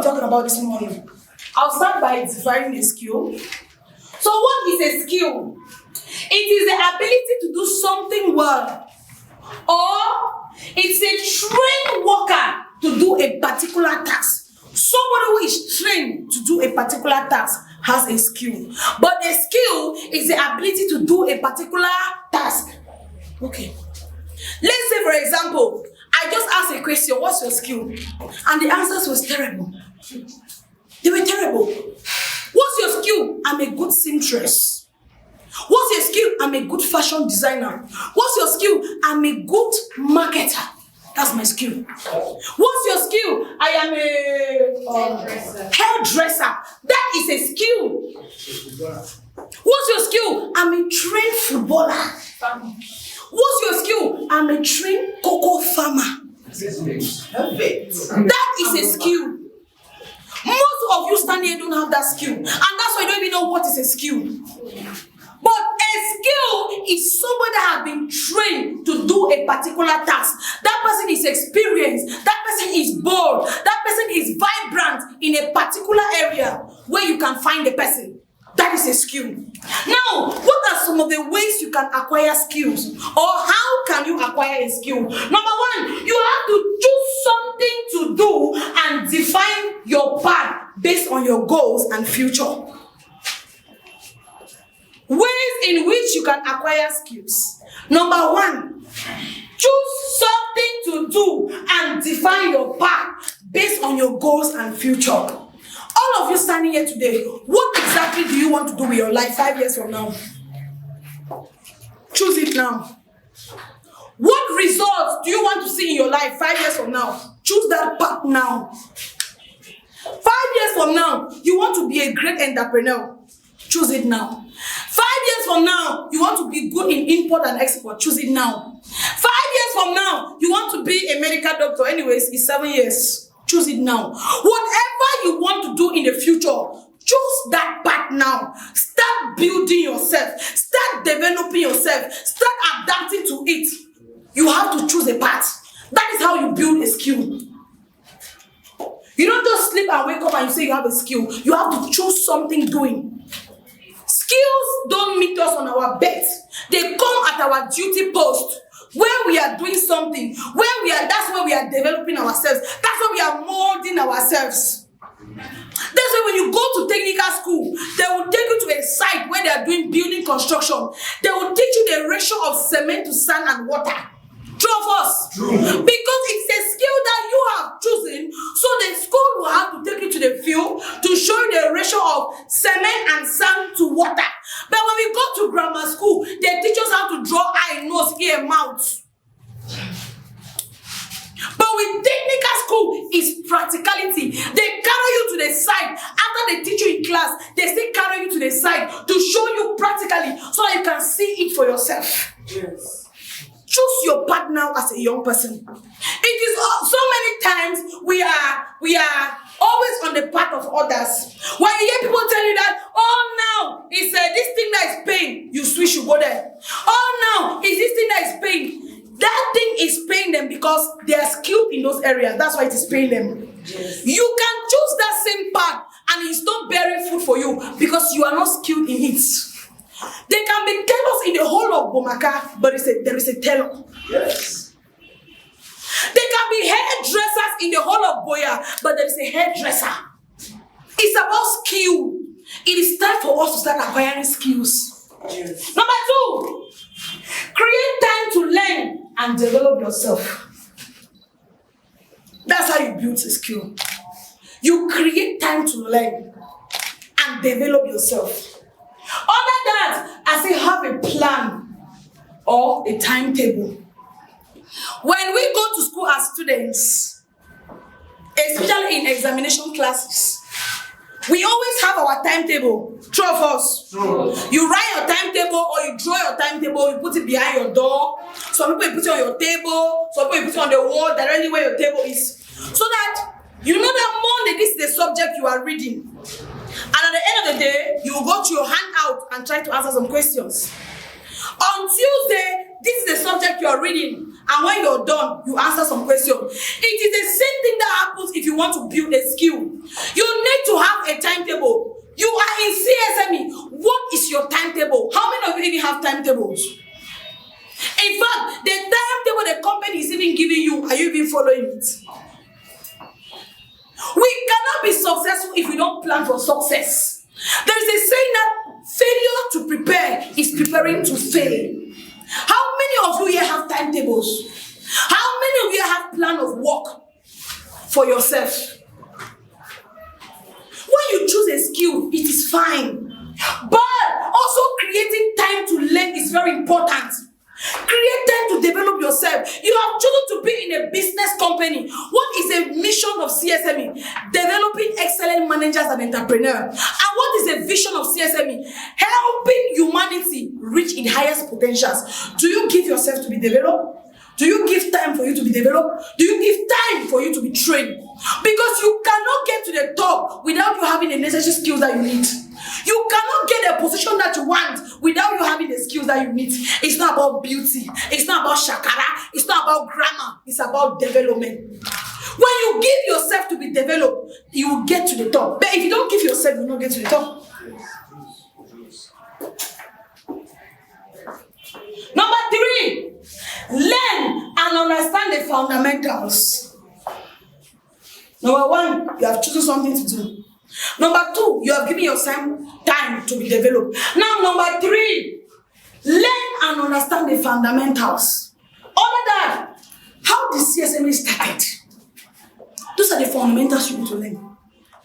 talking about this morning. I'll start by defining a skill. So what is a skill? It is the ability to do something well, or it's a trained worker to do a particular task. Somebody who is trained to do a particular task has a skill. But a skill is the ability to do a particular task. Okay. Let's say, for example, I just asked a question, what's your skill? And the answers was terrible. They were terrible. What's your skill? I'm a good seamstress. What's your skill? I'm a good fashion designer. What's your skill? I'm a good marketer. That's my skill. What's your skill? I am a hairdresser. That is a skill. What's your skill? I'm a trained footballer. What's your skill? I'm a trained cocoa farmer. That is a skill. Most of you standing here don't have that skill. And that's why you don't even know what is a skill. But a skill is somebody that has been trained to do a particular task. That person is experienced. That person is bold. That person is vibrant in a particular area where you can find a person. That is a skill. Now, what are some of the ways you can acquire skills? Or how can you acquire a skill? Number one, you have to choose something to do and define your path based on your goals and future. Ways in which you can acquire skills. Number one, choose something to do and define your path based on your goals and future. All of you standing here today, what exactly do you want to do with your life 5 years from now? Choose it now. What results do you want to see in your life 5 years from now? Choose that path now. 5 years from now, you want to be a great entrepreneur. Choose it now. 5 years from now, you want to be good in import and export. Choose it now. 5 years from now, you want to be a medical doctor. Anyways, it's 7 years. Choose it now. Whatever you want to do in the future, choose that path now. Start building yourself. Start developing yourself. Start adapting to it. You have to choose a path. That is how you build a skill. You don't just sleep and wake up and you say you have a skill. You have to choose something doing. Skills don't meet us on our bed. They come at our duty post. Where we are doing something, that's where we are developing ourselves. That's where we are molding ourselves. That's why when you go to technical school, they will take you to a site where they are doing building construction. They will teach you the ratio of cement to sand and water. True of us. True. Because it's a skill that you have chosen, so the school will have to take you to the field to show you the ratio of cement and sand to water. But when we go to grammar school, they teach us how to draw eye, nose, ear, mouth. But with technical school, it's practicality. They carry you to the side. After they teach you in class, they still carry you to the side to show you practically so that you can see it for yourself. Yes. Choose your path now as a young person. It is so many times we are always on the path of others. When you hear people tell you that, oh now it's this thing that is pain, you switch, you go there. Oh now it's this thing that is pain. That thing is paying them because they are skilled in those areas. That's why it is paying them. Yes. You can choose that same path and it's not bearing fruit for you because you are not skilled in it. They can be tailors in the whole of Bomaka, but there is a tailor. Yes. They can be hairdressers in the whole of Boya, but there is a hairdresser. It's about skill. It is time for us to start acquiring skills. Yes. Number two, create time to learn and develop yourself. That's how you build a skill. You create time to learn and develop yourself. Under that, I say have a plan or a timetable. When we go to school as students, especially in examination classes, we always have our timetable. True of us. True. You write your timetable or you draw your timetable, you put it behind your door. Some people put it on your table, some people put it on the wall, directly where your table is. So that you know that Monday, this is the subject you are reading. And at the end of the day, you will go to your handout and try to answer some questions. On Tuesday, this is the subject you are reading. and when you're done, you answer some questions. It is the same thing that happens if you want to build a skill. You need to have a timetable. You are in CSME. What is your timetable? How many of you even have timetables? In fact, the timetable the company is even giving you, are you even following it? We cannot be successful if we don't plan for success. There is a saying that failure to prepare is preparing to fail. How many of you here have timetables? How many of you have plan of work for yourself? When you choose a skill, it is fine. But also creating time to learn is very important. Create time to develop yourself. You have chosen to be in a business company. What is the mission of CSME? Developing excellent managers and entrepreneurs. And what is the vision of CSME? Helping humanity reach its highest potentials. Do you give yourself to be developed? Do you give time for you to be developed? Do you give time for you to be trained? Because you cannot get to the top without you having the necessary skills that you need. You cannot get a position that you want without you having the skills that you need. It's not about beauty. It's not about shakara. It's not about grammar. It's about development. When you give yourself to be developed, you will get to the top. But if you don't give yourself, you will not get to the top. Number 3, learn and understand the fundamentals. Number 1, you have chosen something to do. Number 2, you have given yourself time to be developed. Now, number 3, learn and understand the fundamentals. Other than how the CSME started. Those are the fundamentals you need to learn.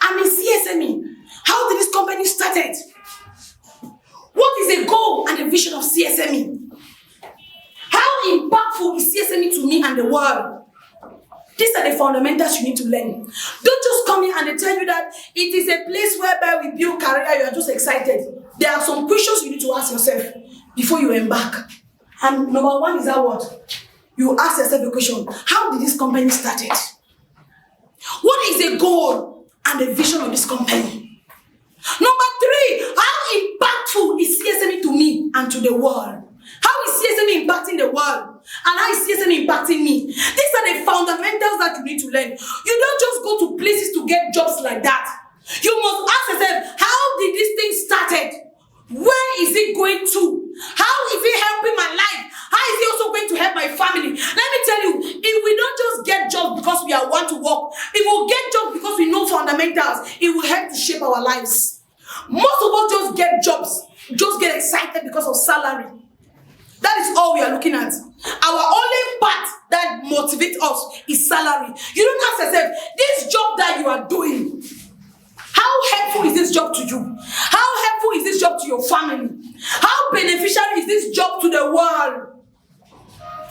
I'm a CSME. How did this company started? What is the goal and the vision of CSME? How impactful is CSME to me and the world? These are the fundamentals you need to learn. Don't just come in and they tell you that it is a place whereby we build career, you are just excited. There are some questions you need to ask yourself before you embark. And number 1 is that what? You ask yourself a question. How did this company started? What is the goal and the vision of this company? Number 3, how impactful is CSME to me and to the world? How is CSME impacting the world? And how is CSME impacting me? These are the fundamentals that you need to learn. You don't just go to places to get jobs like that. You must ask yourself, how did this thing started? Where is it going to? How is it helping my life? How is it also going to help my family? Let me tell you, if we don't just get jobs because we want to work, if we get jobs because we know fundamentals, it will help to shape our lives. Most of us just get jobs, just get excited because of salary. That is all we are looking at. Our only part that motivates us is salary. You don't ask yourself, this job that you are doing, how helpful is this job to you? How helpful is this job to your family? How beneficial is this job to the world?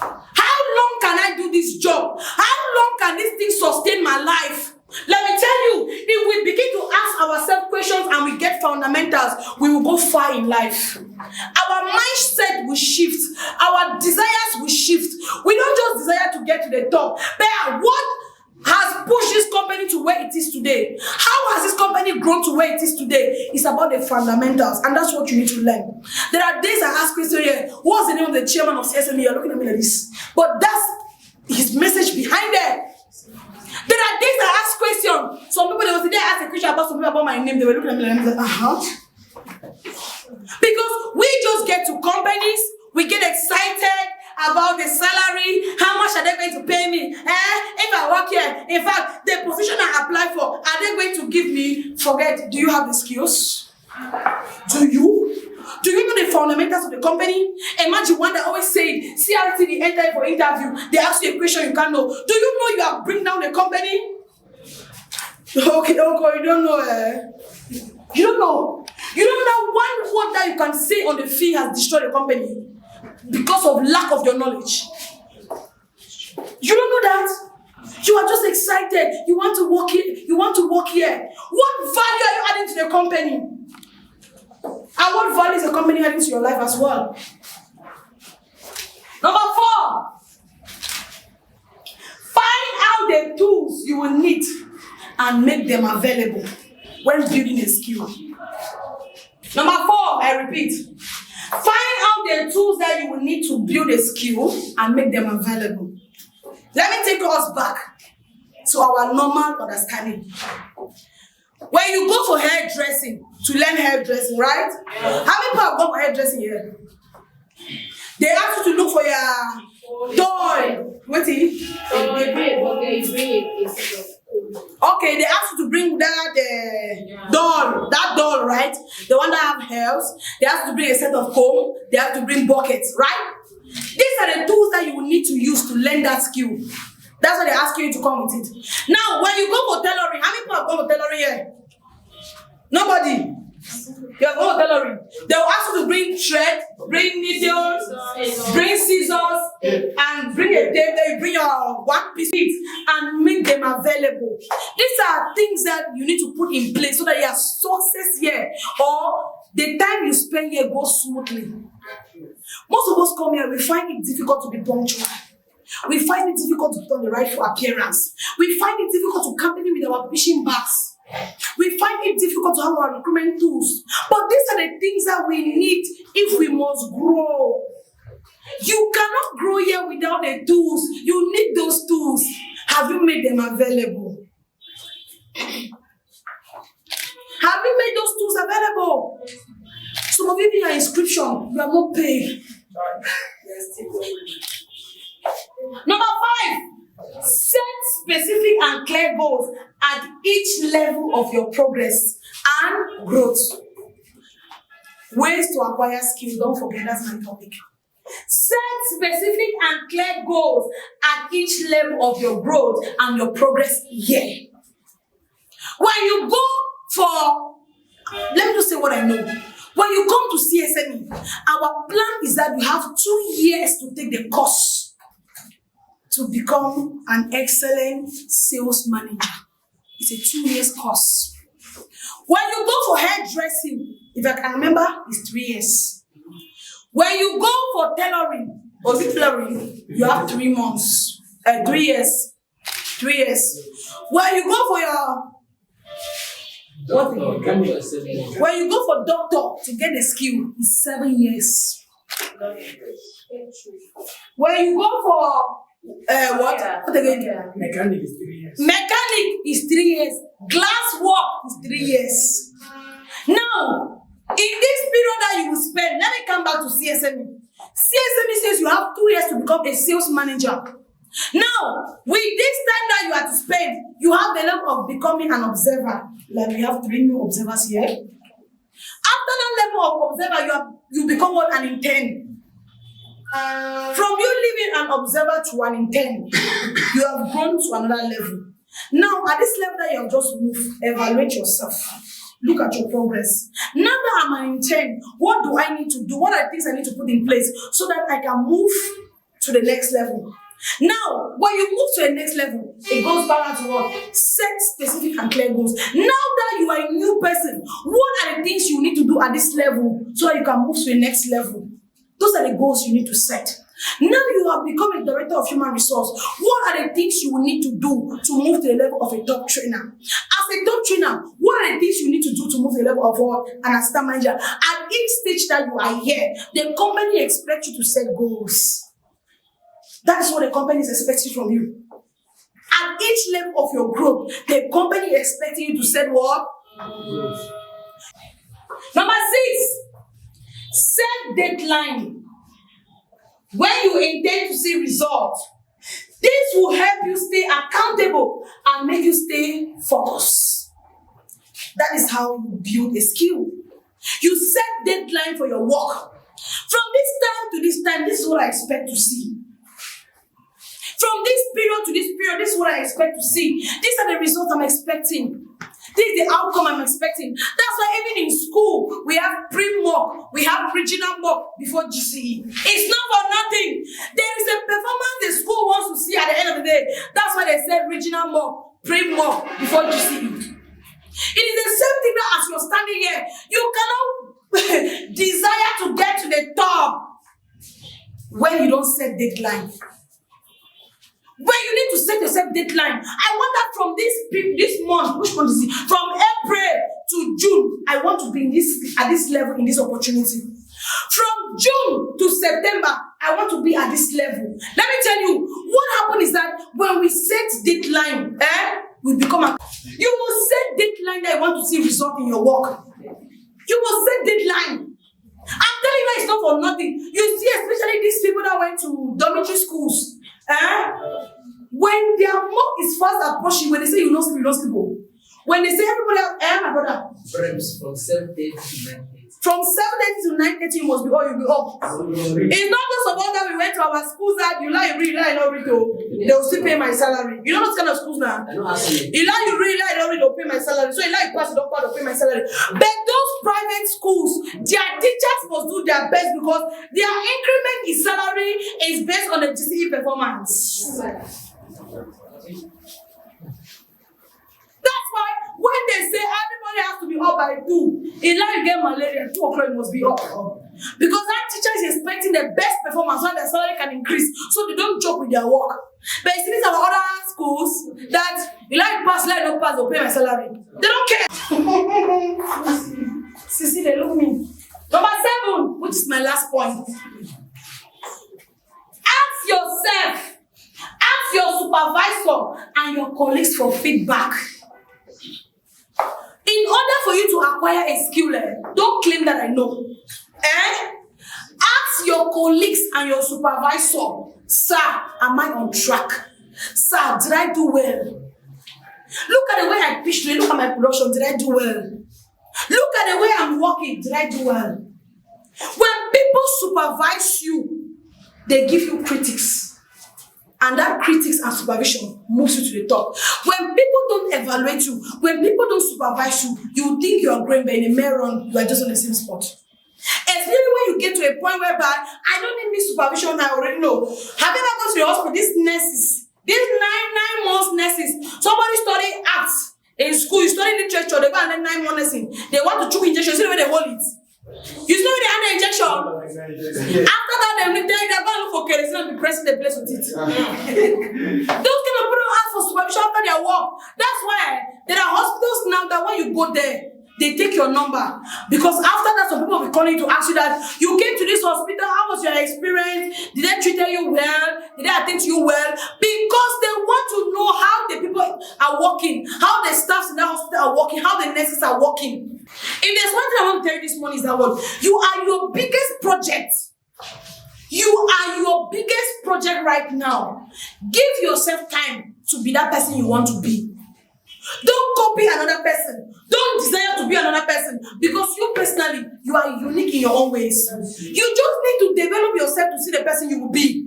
How long can I do this job? How long can this thing sustain my life? Let me tell you, if we begin to ask ourselves questions and we get fundamentals, we will go far in life. Our mindset will shift. Our desires will shift. We don't just desire to get to the top. But what has pushed this company to where it is today? How has this company grown to where it is today? It's about the fundamentals, and that's what you need to learn. There are days I ask questions here, what's the name of the chairman of CSME? You're looking at me like this. But that's his message behind it. There are days I ask questions. Some people, they will say, they ask a question about something about my name. They were looking at me like, Because we just get to companies, we get excited about the salary, how much are they going to pay me? If I work here, in fact, the position I apply for, are they going to give me? Forget, do you have the skills? Do you? Do you know the fundamentals of the company? Imagine one that always said, CRT, they enter for interview, they ask you a question you can't know. Do you know you have bring down the company? Okay, you don't know. You don't know. You don't know one word that you can say on the field has destroyed the company because of lack of your knowledge. You don't know that. You are just excited. You want to work here. You want to work here. What value are you adding to the company? And what value is the company adding to your life as well? Number 4, find out the tools you will need and make them available when building a skill. Number 4, I repeat, find out the tools that you will need to build a skill and make them available. Let me take us back to our normal understanding. When you go for hairdressing, to learn hairdressing, right? How many people have gone for hairdressing here? They ask you to look for your doll. What is it? Okay, they ask you to bring that doll, right? The one that have hairs. They ask you to bring a set of comb. They have to bring buckets, right? These are the tools that you will need to use to learn that skill. That's why they're asking you to come with it. Now, when you go for tailoring, how many people have gone for tailoring here? Nobody. You have gone for tailoring. They will ask you to bring thread, bring needles, bring scissors, and bring a tape. Then you bring your one piece and make them available. These are things that you need to put in place so that your success here or the time you spend here goes smoothly. Most of us come here, we find it difficult to be punctual. We find it difficult to put on the right appearance. We find it difficult to come in with our fishing bags. We find it difficult to have our recruitment tools. But these are the things that we need if we must grow. You cannot grow here without the tools. You need those tools. Have you made them available? Have you made those tools available? Some of you in your inscription, you are not paid. Number 5, set specific and clear goals at each level of your progress and growth. Ways to acquire skills, don't forget, that's my topic. Set specific and clear goals at each level of your growth and your progress here. When you go for, let me just say what I know. When you come to CSME, our plan is that you have 2 years to take the course to become an excellent sales manager. It's a 2 years course. When you go for hairdressing, if I can remember, it's 3 years. When you go for tailoring, or is it tailoring, you have 3 months, 3 years. 3 years. When you go for your when you go for doctor to get the skill, it's 7 years. When you go for what again? Mechanic is 3 years. Mechanic is 3 years. Glass work is 3 years. Now, in this period that you will spend, let me come back to CSME. CSME says you have 2 years to become a sales manager. Now, with this time that you have to spend, you have the level of becoming an observer. Like we have 3 new observers here. After that level of observer, you become what? An intern. From you leaving an observer to an intern, you have grown to another level. Now, at this level that you have just moved, evaluate yourself. Look at your progress. Now that I'm an intern, what do I need to do? What are the things I need to put in place so that I can move to the next level? Now, when you move to the next level, it goes back to what? Set specific and clear goals. Now that you are a new person, what are the things you need to do at this level so that you can move to the next level? Those are the goals you need to set. Now you have become a director of human resource. What are the things you will need to do to move to the level of a top trainer? As a top trainer, what are the things you need to do to move to the level of what? An assistant manager. At each stage that you are here, the company expects you to set goals. That is what the company is expecting from you. At each level of your growth, the company is expecting you to set what? Number 6, set deadline. When you intend to see results, this will help you stay accountable and make you stay focused. That is how you build a skill. You set deadline for your work. From this time to this time, this is what I expect to see. From this period to this period, this is what I expect to see. These are the results I'm expecting. This is the outcome I'm expecting. That's why even in school, we have pre-mock, we have regional mock before GCE. It's not for nothing. There is a performance the school wants to see at the end of the day. That's why they said regional mock, pre-mock before GCE. It is the same thing that as you're standing here, you cannot desire to get to the top when you don't set deadline. When you need to set yourself deadline. I want that from this month. Which month is it? From April to June. I want to be at this level, in this opportunity. From June to September, I want to be at this level. Let me tell you, what happened is that when we set deadline, we become a... You will set deadline that you want to see result in your work. You will set deadline. I'm telling you, it's not for nothing. You see, especially these people that went to dormitory schools, when their mom is fast approaching, when they say you know people, when they say everybody else, my brother, from 7:30 to 9:30. From 7:30 to 9:30, you must be up, you'll be up. It's not just about that we went to our schools that you like, read, like, not read, they will still pay my salary. You know those kind of schools now? You like, you read, like, don't read, they'll pay my salary. So you like, pass, you don't pass, they'll pay my salary. But those private schools, their teachers must do their best because their increment in salary is based on the GCE performance. That's why when they say everybody has to be up by 2, in line you get malaria, 2 o'clock you must be up. Because that teacher is expecting the best performance so their salary can increase. So they don't joke with their work. But you see these are other schools that you like pass, like don't pass, they'll pay my salary. They don't care. See, they look me. Number 7, which is my last point. Ask yourself, ask your supervisor and your colleagues for feedback. In order for you to acquire a skill, don't claim that I know. Ask your colleagues and your supervisor, sir, am I on track? Sir, did I do well? Look at the way I pitched today. Look at my production. Did I do well? Look at the way I'm working. Did I do well? When people supervise you, they give you critics. And that critics and supervision moves you to the top. When people don't evaluate you, when people don't supervise you, you think you are growing, but in a mirror, you are just on the same spot. Especially when you get to a point whereby I don't need this supervision, I already know. Have you ever gone to the hospital? These nurses, these nine months nurses, somebody study arts in school, you study literature, they go and then 9 months nursing. They want to choke injection, see the way they hold it. You see the hand injection? After that, they're going to look for kerosene and be pressing the place with it. Those kind of people don't ask for supervision after their work. That's why there are hospitals now that when you go there, they take your number. Because after that, some people will be calling you to ask you that you came to this hospital, how was your experience? Did they treat you well? Did they attend to you well? Because they want to know how the people are working, how the staffs in that hospital are working, how the nurses are working. If there's one thing I want to tell you this morning is that what? You are your biggest project. You are your biggest project right now. Give yourself time to be that person you want to be. Don't copy another person. Don't desire to be another person. Because you personally, you are unique in your own ways. You just need to develop yourself to see the person you will be.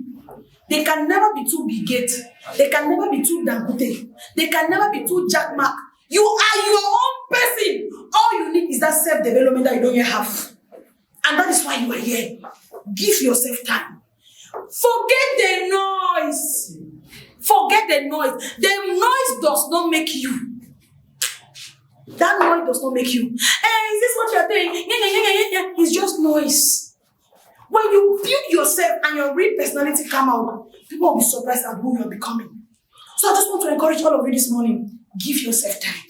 They can never be too big. They can never be too Dangote. They can never be too Jack Mark. You are your own person. All you need is that self-development that you don't yet have. And that is why you are here. Give yourself time. Forget the noise. Forget the noise. The noise does not make you. That noise does not make you. Hey, is this what you're doing? Yeah. It's just noise. When you build yourself and your real personality come out, people will be surprised at who you're becoming. So I just want to encourage all of you this morning. Give yourself time.